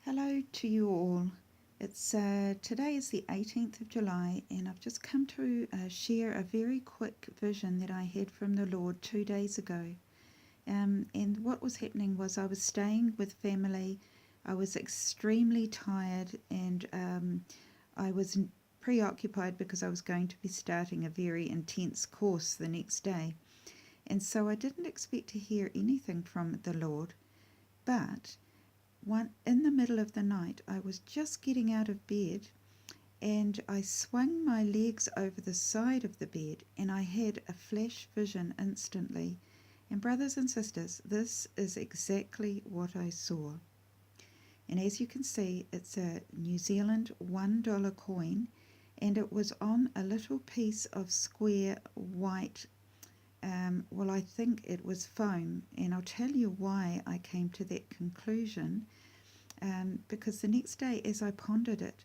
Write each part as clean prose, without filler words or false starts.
Hello to you all. It's today is the 18th of July, and I've just come to share a very quick vision that I had from the Lord 2 days ago. And what was happening was I was staying with family. I was extremely tired, and I was preoccupied because I was going to be starting a very intense course the next day. And so I didn't expect to hear anything from the Lord, but in the middle of the night, I was just getting out of bed and I swung my legs over the side of the bed and I had a flash vision instantly. And brothers and sisters, this is exactly what I saw. And as you can see, it's a New Zealand $1 coin, and it was on a little piece of square white, I think it was foam. And I'll tell you why I came to that conclusion. Because the next day, as I pondered it,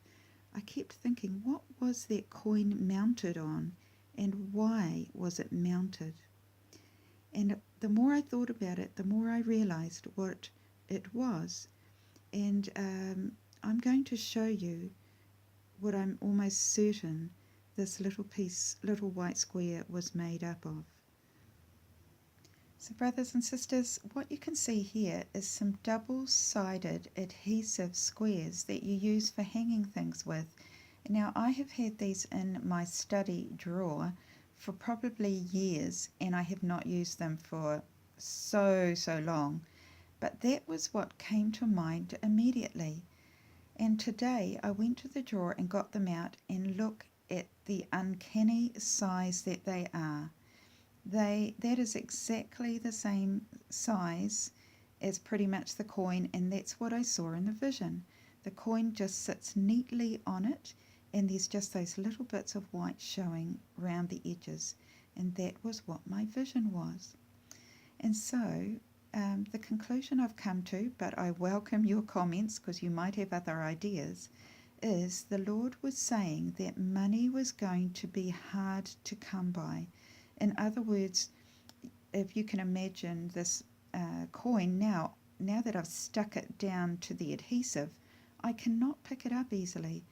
I kept thinking, what was that coin mounted on, and why was it mounted? And the more I thought about it, the more I realized what it was. And I'm going to show you what I'm almost certain this little white square was made up of. So brothers and sisters, what you can see here is some double-sided adhesive squares that you use for hanging things with. Now I have had these in my study drawer for probably years, and I have not used them for so long. But that was what came to mind immediately. And today I went to the drawer and got them out, and look at the uncanny size that they are. That is exactly the same size as pretty much the coin, and that's what I saw in the vision. The coin just sits neatly on it, and there's just those little bits of white showing round the edges, and that was what my vision was. And so the conclusion I've come to, but I welcome your comments because you might have other ideas, is the Lord was saying that money was going to be hard to come by. In other words, if you can imagine this coin now that I've stuck it down to the adhesive, I cannot pick it up easily.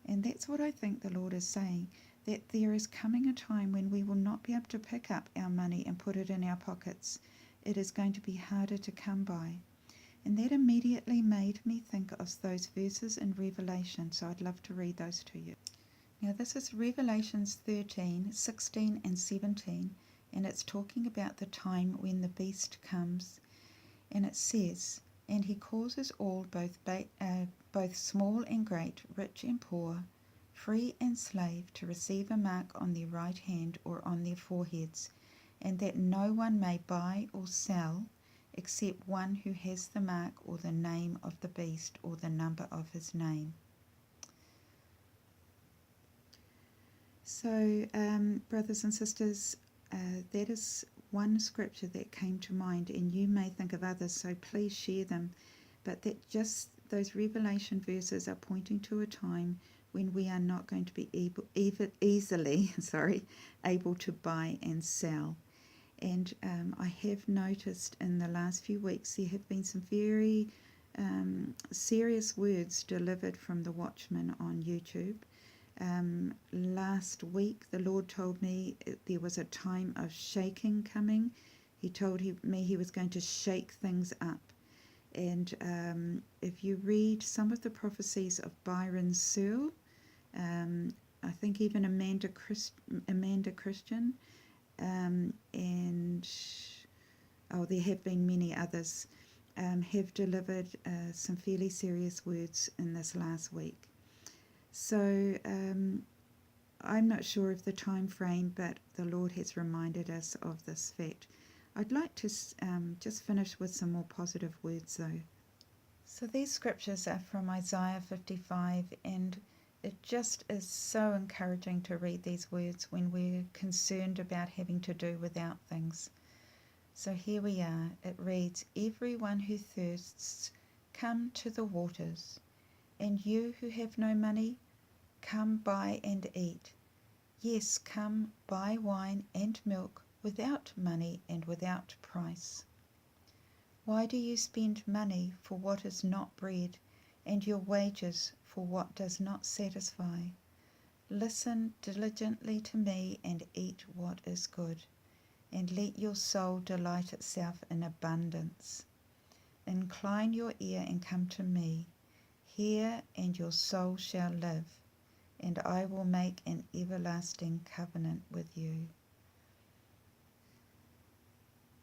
And that's what I think the Lord is saying, that there is coming a time when we will not be able to pick up our money and put it in our pockets. It is going to be harder to come by. And that immediately made me think of those verses in Revelation, so I'd love to read those to you. Now this is Revelations 13, 16 and 17, and it's talking about the time when the beast comes. And it says, "And he causes all, both small and great, rich and poor, free and slave, to receive a mark on their right hand or on their foreheads, and that no one may buy or sell except one who has the mark or the name of the beast or the number of his name." So, brothers and sisters, that is one scripture that came to mind, and you may think of others, so please share them. But that just those Revelation verses are pointing to a time when we are not going to be easily able to buy and sell. And I have noticed in the last few weeks there have been some very serious words delivered from the Watchman on YouTube. Last week the Lord told me there was a time of shaking coming. He told me he was going to shake things up. And if you read some of the prophecies of Byron Searle, I think even Amanda Christian, and there have been many others, have delivered some fairly serious words in this last week. So I'm not sure of the time frame, but the Lord has reminded us of this fact. I'd like to just finish with some more positive words though. So these scriptures are from Isaiah 55, and it just is so encouraging to read these words when we're concerned about having to do without things. So here we are. It reads, "Everyone who thirsts, come to the waters. And you who have no money, come buy and eat. Yes, come buy wine and milk without money and without price. Why do you spend money for what is not bread, and your wages for what does not satisfy. Listen diligently to me and eat what is good, and let your soul delight itself in abundance. Incline your ear and come to me. Hear, and your soul shall live, and I will make an everlasting covenant with you.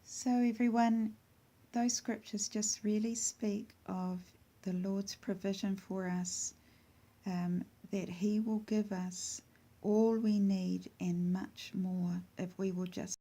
So everyone, those scriptures just really speak of the Lord's provision for us, that He will give us all we need and much more if we will just